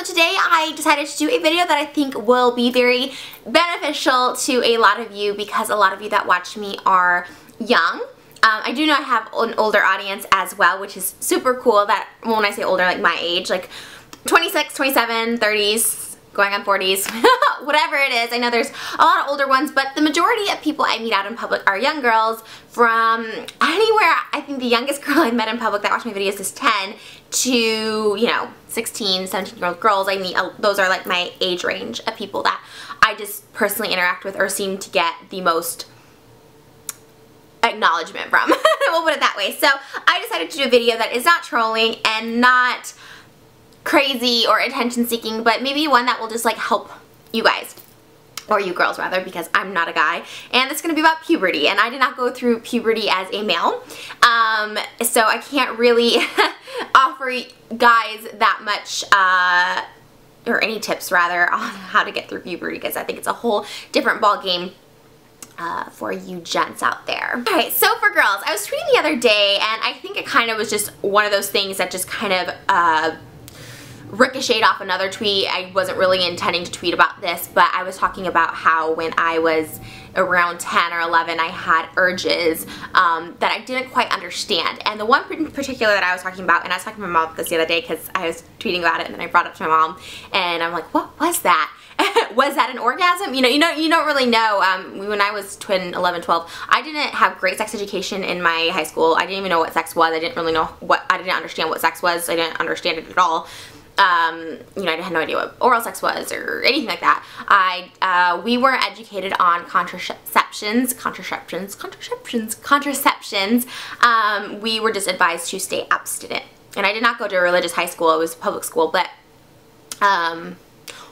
so today I decided to do a video that I think will be very beneficial to a lot of you because a lot of you that watch me are young. I do know I have an older audience as well, which is super cool. That, well, when I say older, like my age, like 26, 27, 30s, going on 40s, whatever it is. I know there's a lot of older ones, but the majority of people I meet out in public are young girls from anywhere. I think the youngest girl I met in public that watched my videos is 10 to, you know, 16, 17-year-old girls. I meet, those are like my age range of people that I just personally interact with or seem to get the most acknowledgement from. We'll put it that way. So I decided to do a video that is not trolling and not crazy or attention seeking, but maybe one that will just like help you guys, or you girls rather, because I'm not a guy, and it's going to be about puberty, and I did not go through puberty as a male, so I can't really offer guys that much or any tips rather on how to get through puberty, because I think it's a whole different ball game for you gents out there. Alright, so for girls, I was tweeting the other day, and I think it kind of was just one of those things that just kind of ricocheted off another tweet. I wasn't really intending to tweet about this, but I was talking about how when I was around 10 or 11 I had urges that I didn't quite understand. And the one in particular that I was talking about, and I was talking to my mom about this the other day because I was tweeting about it and then I brought it up to my mom and I'm like, what was that? Was that an orgasm? You don't really know. When I was 11, 12, I didn't have great sex education in my high school. I didn't even know what sex was. I didn't really know I didn't understand what sex was. I didn't understand it at all. I had no idea what oral sex was or anything like that. We weren't educated on contraceptions. We were just advised to stay abstinent. And I did not go to a religious high school. It was public school, but,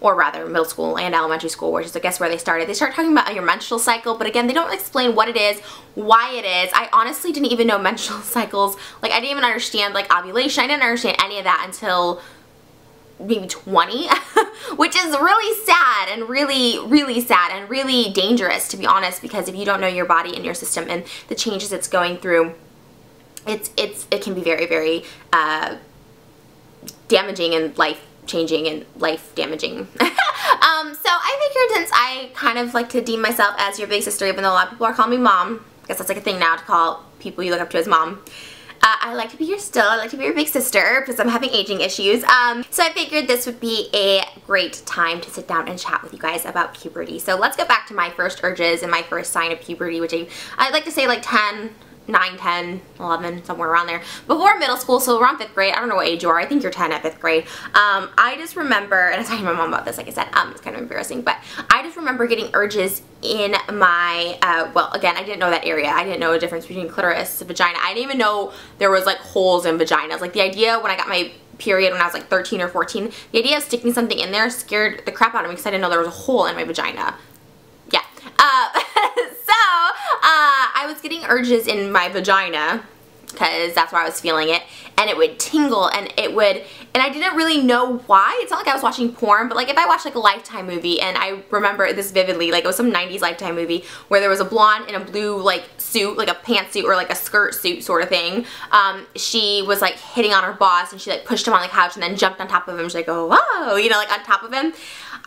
or rather middle school and elementary school, which is I guess where they started. They start talking about your menstrual cycle, but again, they don't explain what it is, why it is. I honestly didn't even know menstrual cycles. Like, I didn't even understand, like, ovulation. I didn't understand any of that until maybe 20, which is really sad and really sad and really dangerous, to be honest, because if you don't know your body and your system and the changes it's going through, it can be very damaging and life-changing and life-damaging. So I figured, since I kind of like to deem myself as your big sister, even though a lot of people are calling me mom, I guess that's like a thing now to call people you look up to as mom. I like to be I like to be your big sister because I'm having aging issues. So I figured this would be a great time to sit down and chat with you guys about puberty. So let's get back to my first urges and my first sign of puberty, which I'd like to say like 9, 10, 11, somewhere around there. Before middle school, so around 5th grade. I don't know what age you are. I think you're 10 at 5th grade. I just remember, and I was talking to my mom about this, like I said, it's kind of embarrassing, but I just remember getting urges in my, well, again, I didn't know that area. I didn't know the difference between clitoris and vagina. I didn't even know there was like holes in vaginas. Like the idea when I got my period when I was like 13 or 14, the idea of sticking something in there scared the crap out of me because I didn't know there was a hole in my vagina. Yeah. I was getting urges in my vagina because that's where I was feeling it, and it would tingle, and I didn't really know why. It's not like I was watching porn, but like if I watched like a Lifetime movie, and I remember this vividly, like it was some 90s Lifetime movie where there was a blonde in a blue like suit, like a pantsuit or like a skirt suit sort of thing. She was like hitting on her boss, and she like pushed him on the couch and then jumped on top of him. She's like, oh, whoa, you know, like on top of him.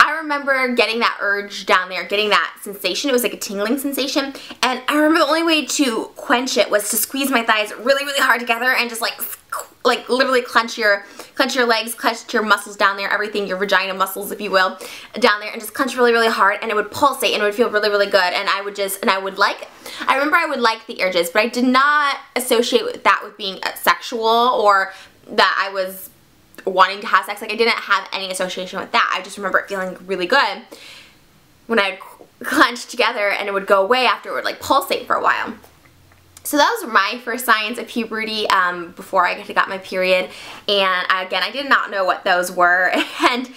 I remember getting that urge down there, getting that sensation. It was like a tingling sensation, and I remember the only way to quench it was to squeeze my thighs really hard together and just like literally clench your legs, clench your muscles down there, everything, your vagina muscles, if you will, down there, and just clench really hard, and it would pulsate and it would feel really good, and I remember I would like the urges, but I did not associate that with being sexual or that I was wanting to have sex. Like I didn't have any association with that. I just remember it feeling really good when I'd clench together, and it would go away after it would like pulsate for a while. So those were my first signs of puberty before I got my period, and again, I did not know what those were, and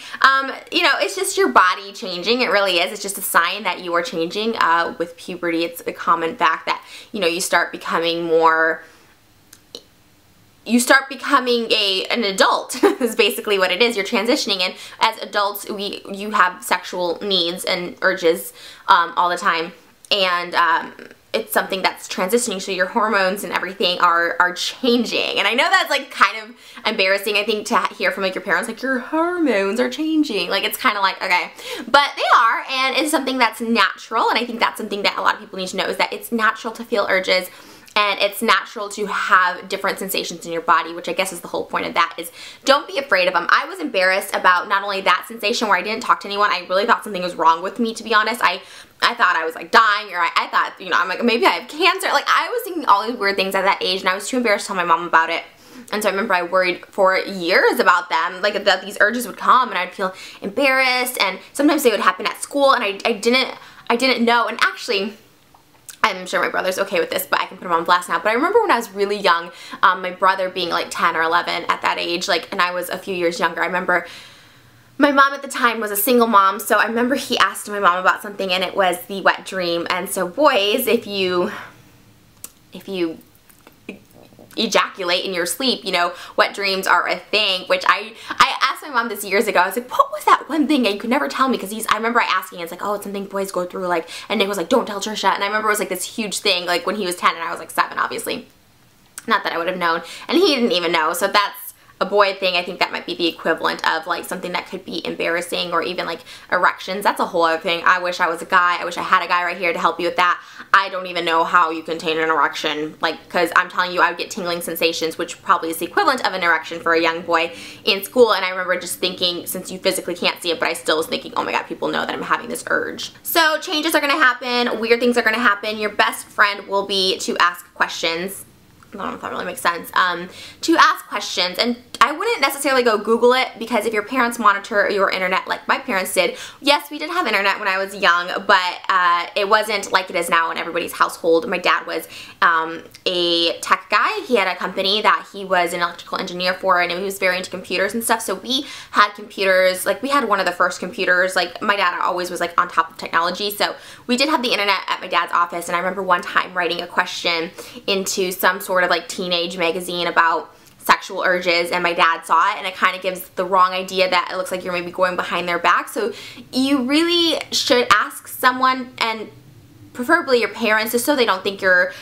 you know, it's just your body changing. It really is. It's just a sign that you are changing with puberty. It's a common fact that, you know, you start becoming an adult is basically what it is. You're transitioning, and as adults you have sexual needs and urges all the time, and it's something that's transitioning, so your hormones and everything are changing. And I know that's like kind of embarrassing, I think, to hear from like your parents, like your hormones are changing. Like it's kind of like, okay, but they are, and it's something that's natural. And I think that's something that a lot of people need to know, is that it's natural to feel urges. And it's natural to have different sensations in your body, which I guess is the whole point of that, is don't be afraid of them. I was embarrassed about not only that sensation where I didn't talk to anyone, I really thought something was wrong with me, to be honest. I thought I was like dying, or I thought, you know, I'm like, maybe I have cancer. Like I was thinking all these weird things at that age, and I was too embarrassed to tell my mom about it. And so I remember I worried for years about them, like that these urges would come and I'd feel embarrassed, and sometimes they would happen at school, and I didn't know. And actually, I'm sure my brother's okay with this, but I can put him on blast now. But I remember when I was really young, my brother being like 10 or 11 at that age, like, and I was a few years younger. I remember my mom at the time was a single mom, so I remember he asked my mom about something, and it was the wet dream. And so boys, if you ejaculate in your sleep, you know, wet dreams are a thing, which I asked my mom this years ago. I was like, what was that one thing? And you could never tell me, because I remember asking, it's like, oh, it's something boys go through, like, and Nick was like, don't tell Trisha. And I remember it was like this huge thing, like when he was 10 and I was like 7, obviously. Not that I would have known, and he didn't even know. So that's a boy thing. I think that might be the equivalent of like something that could be embarrassing, or even like erections. That's a whole other thing. I wish I was a guy. I wish I had a guy right here to help you with that. I don't even know how you contain an erection, like, because I'm telling you, I would get tingling sensations, which probably is the equivalent of an erection for a young boy in school. And I remember just thinking, since you physically can't see it, but I still was thinking, oh my god, people know that I'm having this urge. So changes are going to happen, weird things are going to happen. Your best friend will be to ask questions. I don't know if that really makes sense, to ask questions. And I wouldn't necessarily go Google it, because if your parents monitor your internet like my parents did, yes, we did have internet when I was young, but it wasn't like it is now in everybody's household. My dad was a tech guy. He had a company that he was an electrical engineer for, and he was very into computers and stuff, so we had computers. Like we had one of the first computers. Like my dad always was like on top of technology, so we did have the internet at my dad's office. And I remember one time writing a question into some sort of like teenage magazine about sexual urges, and my dad saw it, and it kind of gives the wrong idea that it looks like you're maybe going behind their back. So you really should ask someone, and preferably your parents, just so they don't think you're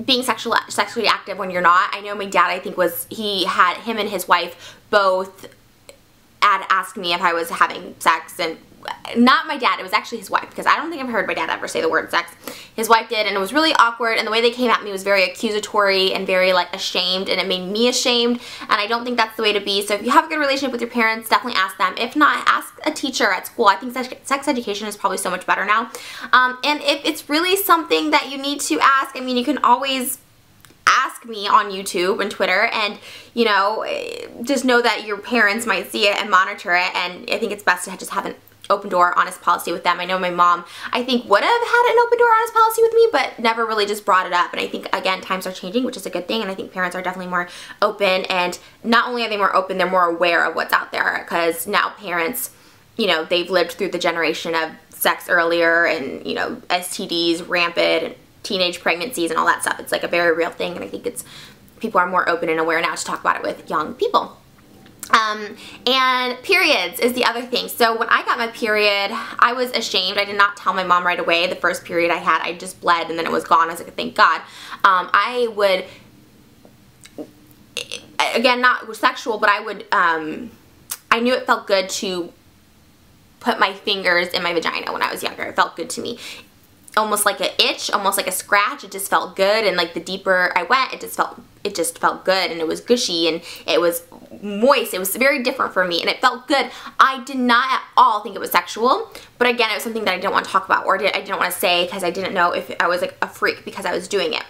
being sexually active when you're not. I know my dad, I think, him and his wife both had asked me if I was having sex, and not my dad, it was actually his wife, because I don't think I've heard my dad ever say the word sex. His wife did, and it was really awkward, and the way they came at me was very accusatory and very like ashamed, and it made me ashamed, and I don't think that's the way to be. So if you have a good relationship with your parents, definitely ask them. If not, ask a teacher at school. I think sex education is probably so much better now. And if it's really something that you need to ask, I mean, you can always ask me on YouTube and Twitter, and you know, just know that your parents might see it and monitor it. And I think it's best to just have an open door, honest policy with them. I know my mom, I think, would have had an open door, honest policy with me, but never really just brought it up. And I think, again, times are changing, which is a good thing. And I think parents are definitely more open, and not only are they more open, they're more aware of what's out there, because now parents, you know, they've lived through the generation of sex earlier, and, you know, STDs rampant, and teenage pregnancies and all that stuff. It's like a very real thing, and I think people are more open and aware now to talk about it with young people. And periods is the other thing. So when I got my period, I was ashamed. I did not tell my mom right away. The first period I had, I just bled and then it was gone. I was like, thank God. I would, again, not sexual, but I would, I knew it felt good to put my fingers in my vagina when I was younger. It felt good to me. Almost like an itch, almost like a scratch. It just felt good, and like the deeper I went, it just felt good, and it was gushy, and it was moist. It was very different for me, and it felt good. I did not at all think it was sexual, but again, it was something that I didn't want to talk about, or I didn't want to say, because I didn't know if I was like a freak because I was doing it.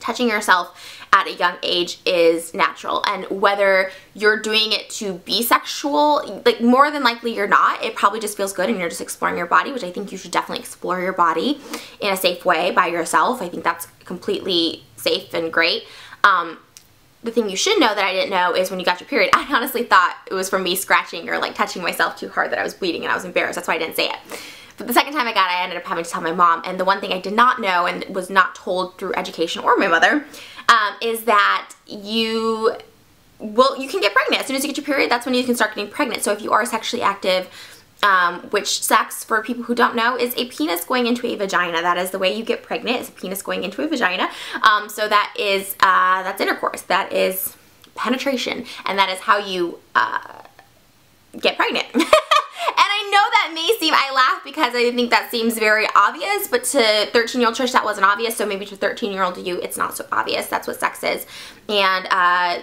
Touching yourself at a young age is natural, and whether you're doing it to be sexual, like more than likely you're not. It probably just feels good and you're just exploring your body, which I think you should definitely explore your body in a safe way by yourself. I think that's completely safe and great. The thing you should know that I didn't know is when you got your period, I honestly thought it was from me scratching or like touching myself too hard that I was bleeding, and I was embarrassed. That's why I didn't say it. But the second time I got it, I ended up having to tell my mom. And the one thing I did not know, and was not told through education or my mother, is that you can get pregnant. As soon as you get your period, that's when you can start getting pregnant. So if you are sexually active which sex, for people who don't know, is a penis going into a vagina. That is the way you get pregnant, is a penis going into a vagina. So that is, that's intercourse. That is penetration. And that is how you get pregnant. And I know that may seem, I laugh because I think that seems very obvious, but to 13-year-old Trish that wasn't obvious, so maybe to 13-year-old you it's not so obvious. That's what sex is. And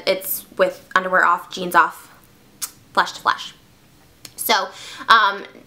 it's with underwear off, jeans off, flesh to flesh. So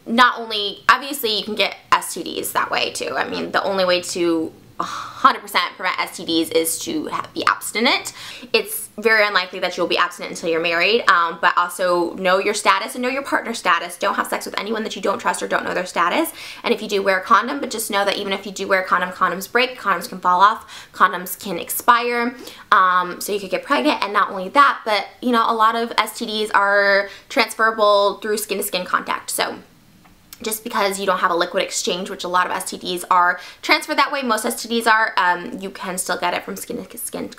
not only, obviously you can get STDs that way too. I mean, the only way to 100% prevent STDs is to be abstinent. It's very unlikely that you'll be abstinent until you're married, but also know your status and know your partner's status. Don't have sex with anyone that you don't trust or don't know their status. And if you do, wear a condom, but just know that even if you do wear a condom, condoms break, condoms can fall off, condoms can expire, so you could get pregnant. And not only that, but you know, a lot of STDs are transferable through skin-to-skin contact. So just because you don't have a liquid exchange, which a lot of STDs are transferred that way, most STDs are, you can still get it from skin-to-skin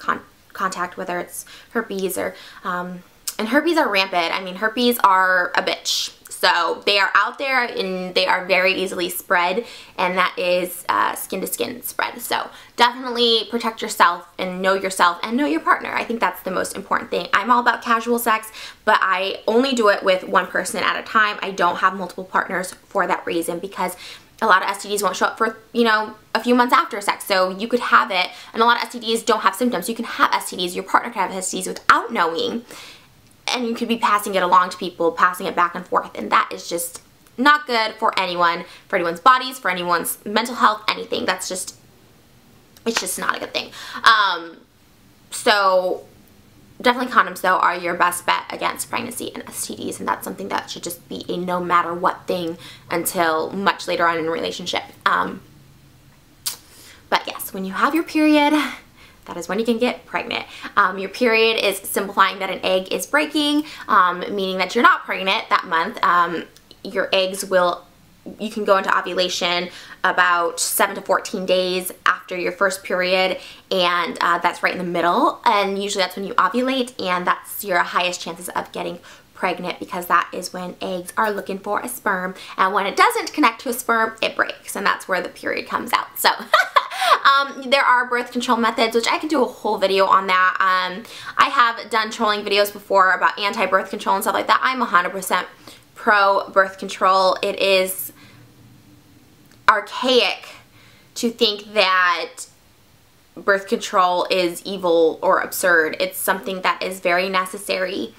contact, whether it's herpes or, and herpes are rampant. I mean, herpes are a bitch. So they are out there and they are very easily spread, and that is skin-to-skin spread. So definitely protect yourself and know your partner. I think that's the most important thing. I'm all about casual sex, but I only do it with one person at a time. I don't have multiple partners for that reason, because a lot of STDs won't show up for, you know, a few months after sex. So you could have it, and a lot of STDs don't have symptoms. You can have STDs, your partner can have STDs without knowing, and you could be passing it along to people, passing it back and forth, and that is just not good for anyone, for anyone's bodies, for anyone's mental health, anything. That's just, it's just not a good thing. So definitely condoms, though, are your best bet against pregnancy and STDs, and that's something that should just be a no matter what thing until much later on in a relationship. But yes, when you have your period, that is when you can get pregnant. Your period is simplifying that an egg is breaking, meaning that you're not pregnant that month. Your eggs will, you can go into ovulation about 7 to 14 days after your first period, and that's right in the middle, and usually that's when you ovulate, and that's your highest chances of getting pregnant, because that is when eggs are looking for a sperm, and when it doesn't connect to a sperm, it breaks, and that's where the period comes out. So there are birth control methods, which I can do a whole video on that. I have done trolling videos before about anti-birth control and stuff like that. I'm 100% pro birth control. It is archaic to think that birth control is evil or absurd. It's something that is very necessary.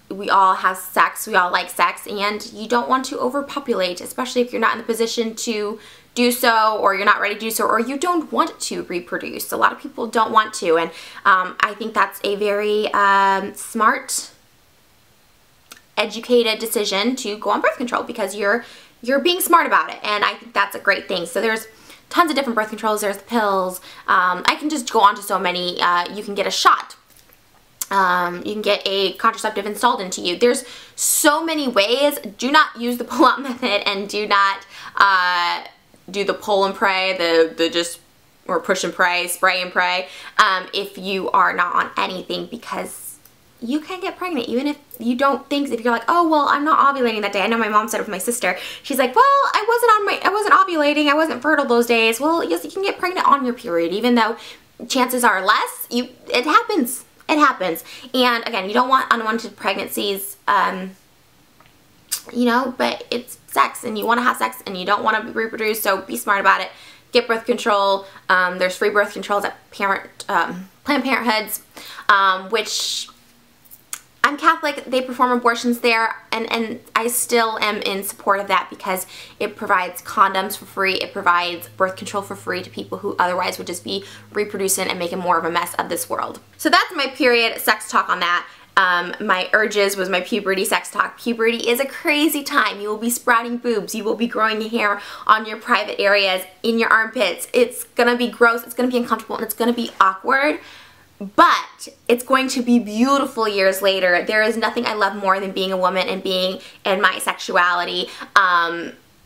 We all have sex, we all like sex, and you don't want to overpopulate, especially if you're not in the position to do so, or you're not ready to do so, or you don't want to reproduce. A lot of people don't want to, and I think that's a very smart, educated decision to go on birth control, because you're being smart about it, and I think that's a great thing. So there's tons of different birth controls. There's the pills. I can just go on to so many. You can get a shot. You can get a contraceptive installed into you. There's so many ways. Do not use the pull-out method, and do not do the pull and pray, the just, or push and pray, spray and pray, if you are not on anything, because you can get pregnant even if you don't think, if you're like, oh, well, I'm not ovulating that day. I know my mom said it with my sister. She's like, well, I wasn't ovulating, I wasn't fertile those days. Well, yes, you can get pregnant on your period, even though chances are less. It happens. It happens. And again, you don't want unwanted pregnancies, you know, but it's sex, and you want to have sex, and you don't want to reproduce, so be smart about it. Get birth control. There's free birth controls at Planned Parenthoods, which, I'm Catholic, they perform abortions there, and I still am in support of that, because it provides condoms for free, it provides birth control for free to people who otherwise would just be reproducing and making more of a mess of this world. So that's my period sex talk on that. My urges was my puberty sex talk. Puberty is a crazy time. You will be sprouting boobs. You will be growing hair on your private areas, in your armpits. It's gonna be gross, it's gonna be uncomfortable, and it's gonna be awkward. But it's going to be beautiful years later. There is nothing I love more than being a woman and being in my sexuality.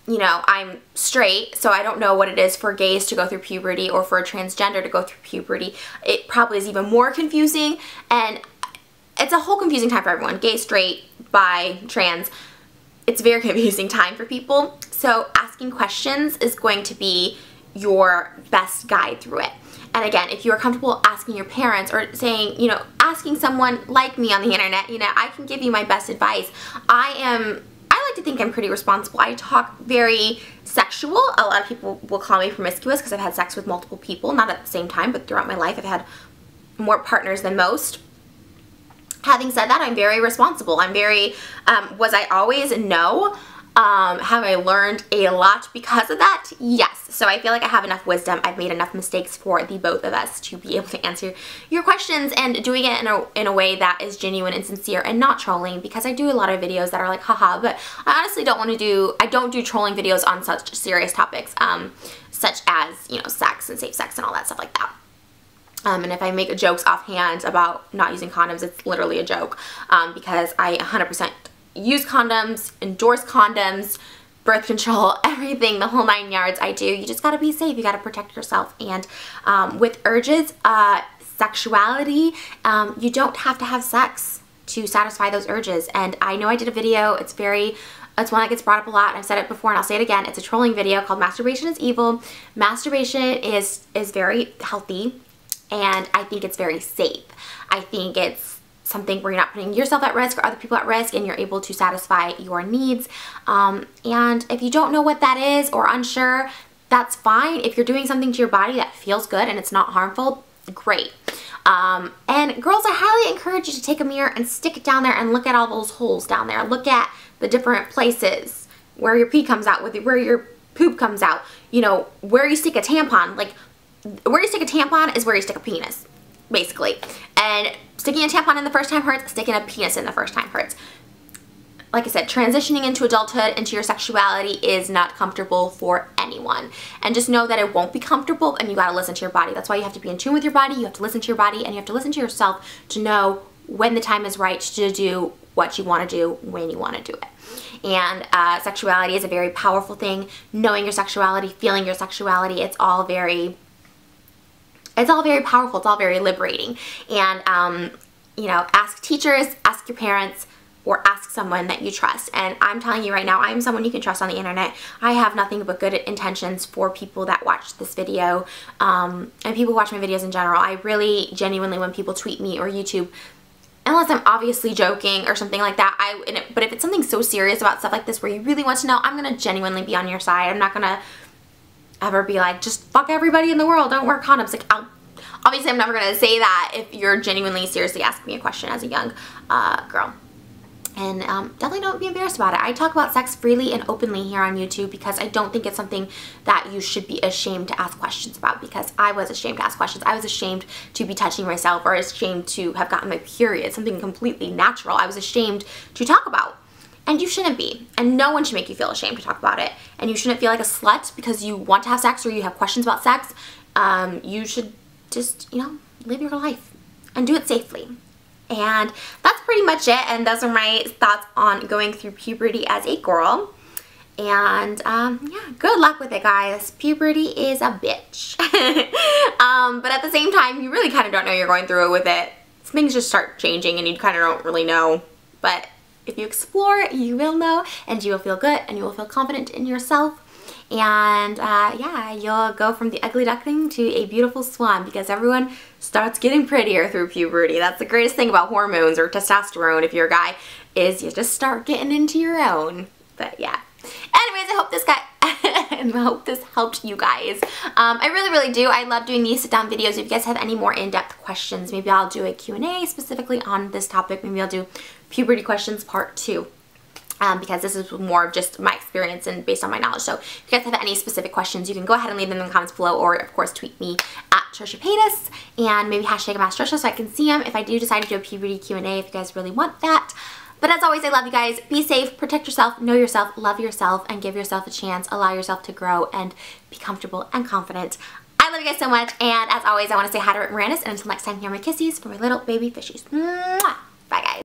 You know, I'm straight, so I don't know what it is for gays to go through puberty, or for a transgender to go through puberty. It probably is even more confusing, and it's a whole confusing time for everyone. Gay, straight, bi, trans. it's a very confusing time for people. So asking questions is going to be your best guide through it. And again, if you're comfortable asking your parents or saying, you know, asking someone like me on the internet, you know, I can give you my best advice. I like to think I'm pretty responsible. I talk very sexual. A lot of people will call me promiscuous because I've had sex with multiple people, not at the same time, but throughout my life I've had more partners than most. Having said that, I'm very responsible. I'm very, was I always? No. Have I learned a lot because of that? Yes. So I feel like I have enough wisdom. I've made enough mistakes for the both of us to be able to answer your questions, and doing it in a way that is genuine and sincere and not trolling, because I do a lot of videos that are like haha, but I honestly I don't do trolling videos on such serious topics, such as, you know, sex and safe sex and all that stuff like that. And if I make jokes offhand about not using condoms, it's literally a joke, because I 100% use condoms, endorse condoms, birth control, everything, the whole 9 yards. I do. You just gotta be safe. You gotta protect yourself. And with urges, sexuality, you don't have to have sex to satisfy those urges. And I know I did a video. It's one that gets brought up a lot, and I've said it before and I'll say it again. It's a trolling video called Masturbation is Evil. Masturbation is very healthy, and I think it's very safe. I think it's something where you're not putting yourself at risk or other people at risk, and you're able to satisfy your needs. And if you don't know what that is or unsure, that's fine. If you're doing something to your body that feels good and it's not harmful, great. And girls, I highly encourage you to take a mirror and stick it down there and look at all those holes down there. Look at the different places where your pee comes out, where your poop comes out, you know, where you stick a tampon. Like, where you stick a tampon is where you stick a penis, basically. And sticking a tampon in the first time hurts, sticking a penis in the first time hurts. Like I said, transitioning into adulthood, into your sexuality is not comfortable for anyone. And just know that it won't be comfortable, and you gotta listen to your body. That's why you have to be in tune with your body, you have to listen to your body, and you have to listen to yourself to know when the time is right to do what you wanna do, when you wanna do it. And sexuality is a very powerful thing. Knowing your sexuality, feeling your sexuality, it's all very powerful, it's all very liberating. And, you know, ask teachers, ask your parents, or ask someone that you trust. And I'm telling you right now, I'm someone you can trust on the internet. I have nothing but good intentions for people that watch this video, and people who watch my videos in general. I really, genuinely, when people tweet me or YouTube, unless I'm obviously joking or something like that, but if it's something so serious about stuff like this where you really want to know, I'm going to genuinely be on your side. I'm not going to ever be like, just fuck everybody in the world, don't wear condoms. Like, obviously I'm never going to say that if you're genuinely seriously asking me a question as a young girl. And definitely don't be embarrassed about it. I talk about sex freely and openly here on YouTube because I don't think it's something that you should be ashamed to ask questions about, because I was ashamed to ask questions. I was ashamed to be touching myself, or ashamed to have gotten my period, something completely natural. I was ashamed to talk about. And you shouldn't be. And no one should make you feel ashamed to talk about it. And you shouldn't feel like a slut because you want to have sex or you have questions about sex. You should just, you know, live your life and do it safely. And that's pretty much it. And those are my thoughts on going through puberty as a girl. And yeah, good luck with it, guys. Puberty is a bitch. But at the same time, you really kind of don't know you're going through it with it. Things just start changing and you kind of don't really know. But if you explore, you will know, and you will feel good, and you will feel confident in yourself. And yeah, you'll go from the ugly duckling to a beautiful swan, because everyone starts getting prettier through puberty. That's the greatest thing about hormones or testosterone if you're a guy, is you just start getting into your own. But yeah. Anyways, I hope this helped you guys. I really do. I love doing these sit-down videos. If you guys have any more in-depth questions, maybe I'll do a Q&A specifically on this topic. Maybe I'll do puberty questions part 2. Because this is more of just my experience and based on my knowledge. So if you guys have any specific questions, you can go ahead and leave them in the comments below, or of course tweet me at Trisha Paytas, and maybe hashtag #Trisha so I can see them if I do decide to do a puberty Q&A if you guys really want that. But as always, I love you guys. Be safe, protect yourself, know yourself, love yourself, and give yourself a chance. Allow yourself to grow and be comfortable and confident. I love you guys so much, and as always, I want to say hi to Mirandis, and until next time, here are my kisses for my little baby fishies. Mwah!